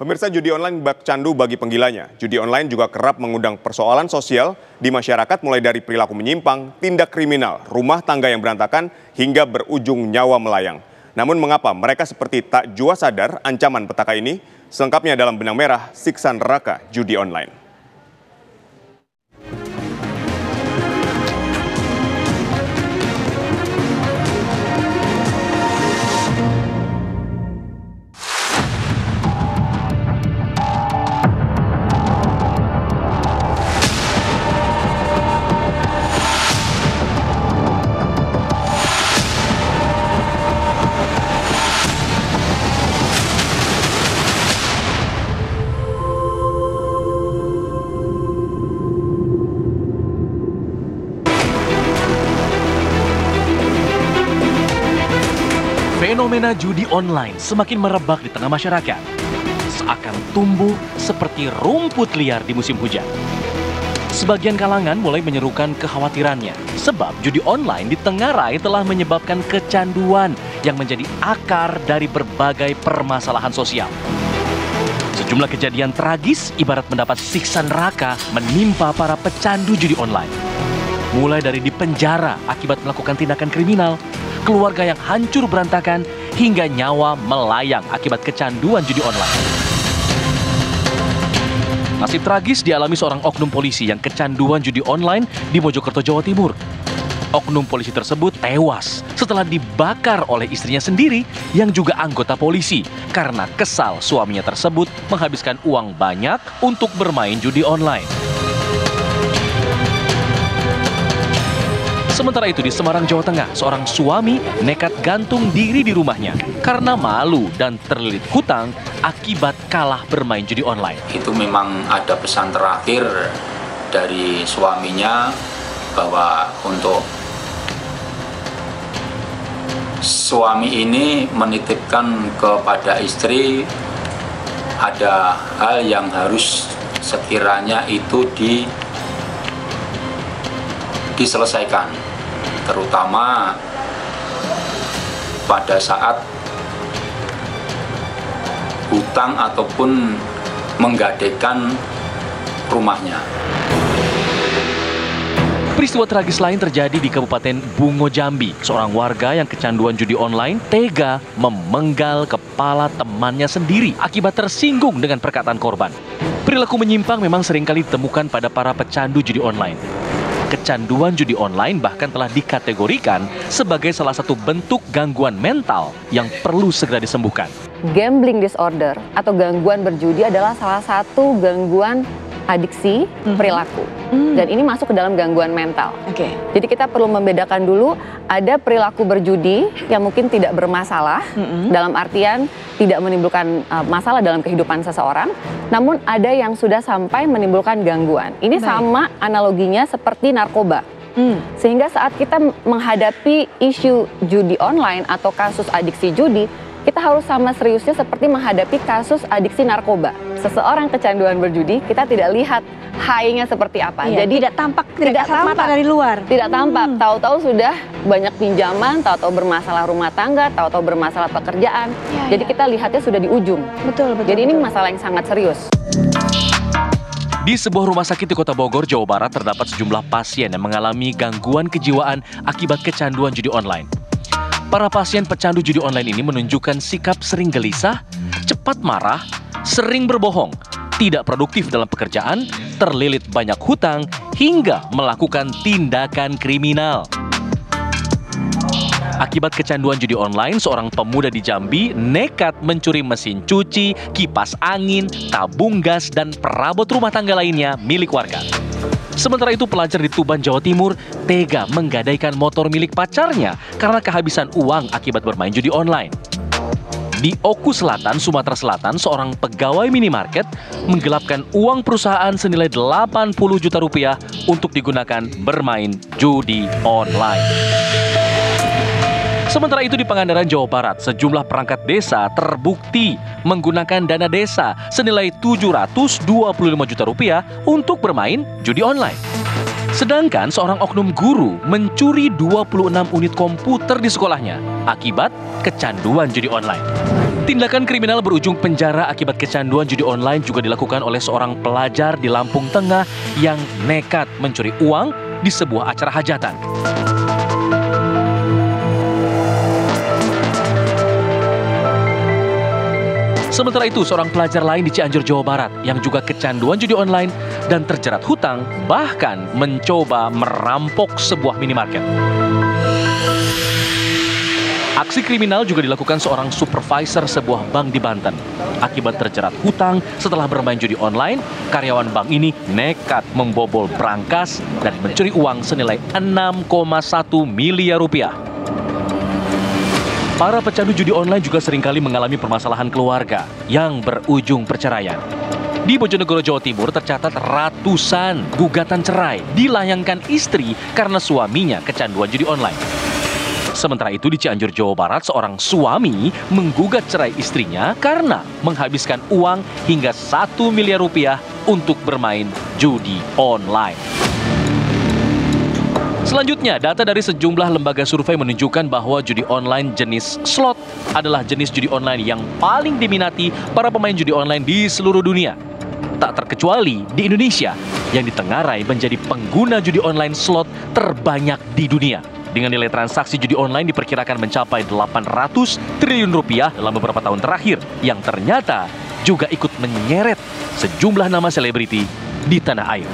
Pemirsa, judi online bak candu bagi penggilanya. Judi online juga kerap mengundang persoalan sosial di masyarakat, mulai dari perilaku menyimpang, tindak kriminal, rumah tangga yang berantakan, hingga berujung nyawa melayang. Namun mengapa mereka seperti tak jua sadar ancaman petaka ini? Selengkapnya dalam Benang Merah Siksa Neraka Judi Online. Fenomena judi online semakin merebak di tengah masyarakat, seakan tumbuh seperti rumput liar di musim hujan. Sebagian kalangan mulai menyerukan kekhawatirannya, sebab judi online di Tenggarai telah menyebabkan kecanduan yang menjadi akar dari berbagai permasalahan sosial. Sejumlah kejadian tragis ibarat mendapat siksa neraka menimpa para pecandu judi online. Mulai dari dipenjara akibat melakukan tindakan kriminal, keluarga yang hancur berantakan, hingga nyawa melayang akibat kecanduan judi online. Nasib tragis dialami seorang oknum polisi yang kecanduan judi online di Mojokerto, Jawa Timur. Oknum polisi tersebut tewas setelah dibakar oleh istrinya sendiri yang juga anggota polisi karena kesal suaminya tersebut menghabiskan uang banyak untuk bermain judi online. Sementara itu di Semarang, Jawa Tengah, seorang suami nekat gantung diri di rumahnya karena malu dan terlilit hutang akibat kalah bermain judi online. Itu memang ada pesan terakhir dari suaminya bahwa untuk suami ini menitipkan kepada istri ada hal yang harus sekiranya itu diselesaikan, terutama pada saat hutang ataupun menggadaikan rumahnya. Peristiwa tragis lain terjadi di Kabupaten Bungo, Jambi. Seorang warga yang kecanduan judi online tega memenggal kepala temannya sendiri akibat tersinggung dengan perkataan korban. Perilaku menyimpang memang seringkali ditemukan pada para pecandu judi online. Kecanduan judi online bahkan telah dikategorikan sebagai salah satu bentuk gangguan mental yang perlu segera disembuhkan. Gambling disorder atau gangguan berjudi adalah salah satu gangguan adiksi perilaku. Dan ini masuk ke dalam gangguan mental. Jadi kita perlu membedakan dulu, ada perilaku berjudi yang mungkin tidak bermasalah, dalam artian tidak menimbulkan masalah dalam kehidupan seseorang, namun ada yang sudah sampai menimbulkan gangguan. Ini sama analoginya seperti narkoba. Sehingga saat kita menghadapi isu judi online atau kasus adiksi judi, kita harus sama seriusnya seperti menghadapi kasus adiksi narkoba. Seseorang kecanduan berjudi, kita tidak lihat high-nya seperti apa. Iya, jadi tidak tampak mata dari luar. Tidak tampak, tahu-tahu sudah banyak pinjaman, tahu-tahu bermasalah rumah tangga, tahu-tahu bermasalah pekerjaan. Jadi kita lihatnya sudah di ujung. Betul. Jadi ini masalah yang sangat serius. Di sebuah rumah sakit di Kota Bogor, Jawa Barat terdapat sejumlah pasien yang mengalami gangguan kejiwaan akibat kecanduan judi online. Para pasien pecandu judi online ini menunjukkan sikap sering gelisah, cepat marah, sering berbohong, tidak produktif dalam pekerjaan, terlilit banyak hutang, hingga melakukan tindakan kriminal. Akibat kecanduan judi online, seorang pemuda di Jambi nekat mencuri mesin cuci, kipas angin, tabung gas, dan perabot rumah tangga lainnya milik warga. Sementara itu pelajar di Tuban, Jawa Timur tega menggadaikan motor milik pacarnya karena kehabisan uang akibat bermain judi online. Di Oku Selatan, Sumatera Selatan, seorang pegawai minimarket menggelapkan uang perusahaan senilai 80 juta rupiah untuk digunakan bermain judi online. Sementara itu di Pangandaran, Jawa Barat, sejumlah perangkat desa terbukti menggunakan dana desa senilai 725 juta rupiah untuk bermain judi online. Sedangkan seorang oknum guru mencuri 26 unit komputer di sekolahnya akibat kecanduan judi online. Tindakan kriminal berujung penjara akibat kecanduan judi online juga dilakukan oleh seorang pelajar di Lampung Tengah yang nekat mencuri uang di sebuah acara hajatan. Sementara itu, seorang pelajar lain di Cianjur, Jawa Barat yang juga kecanduan judi online dan terjerat hutang bahkan mencoba merampok sebuah minimarket. Aksi kriminal juga dilakukan seorang supervisor sebuah bank di Banten. Akibat terjerat hutang setelah bermain judi online, karyawan bank ini nekat membobol brankas dan mencuri uang senilai 6,1 miliar rupiah. Para pecandu judi online juga seringkali mengalami permasalahan keluarga yang berujung perceraian. Di Bojonegoro, Jawa Timur tercatat ratusan gugatan cerai dilayangkan istri karena suaminya kecanduan judi online. Sementara itu di Cianjur, Jawa Barat, seorang suami menggugat cerai istrinya karena menghabiskan uang hingga 1 miliar rupiah untuk bermain judi online. Selanjutnya, data dari sejumlah lembaga survei menunjukkan bahwa judi online jenis slot adalah jenis judi online yang paling diminati para pemain judi online di seluruh dunia. Tak terkecuali di Indonesia, yang ditengarai menjadi pengguna judi online slot terbanyak di dunia. Dengan nilai transaksi judi online diperkirakan mencapai 800 triliun rupiah dalam beberapa tahun terakhir, yang ternyata juga ikut menyeret sejumlah nama selebriti di tanah air.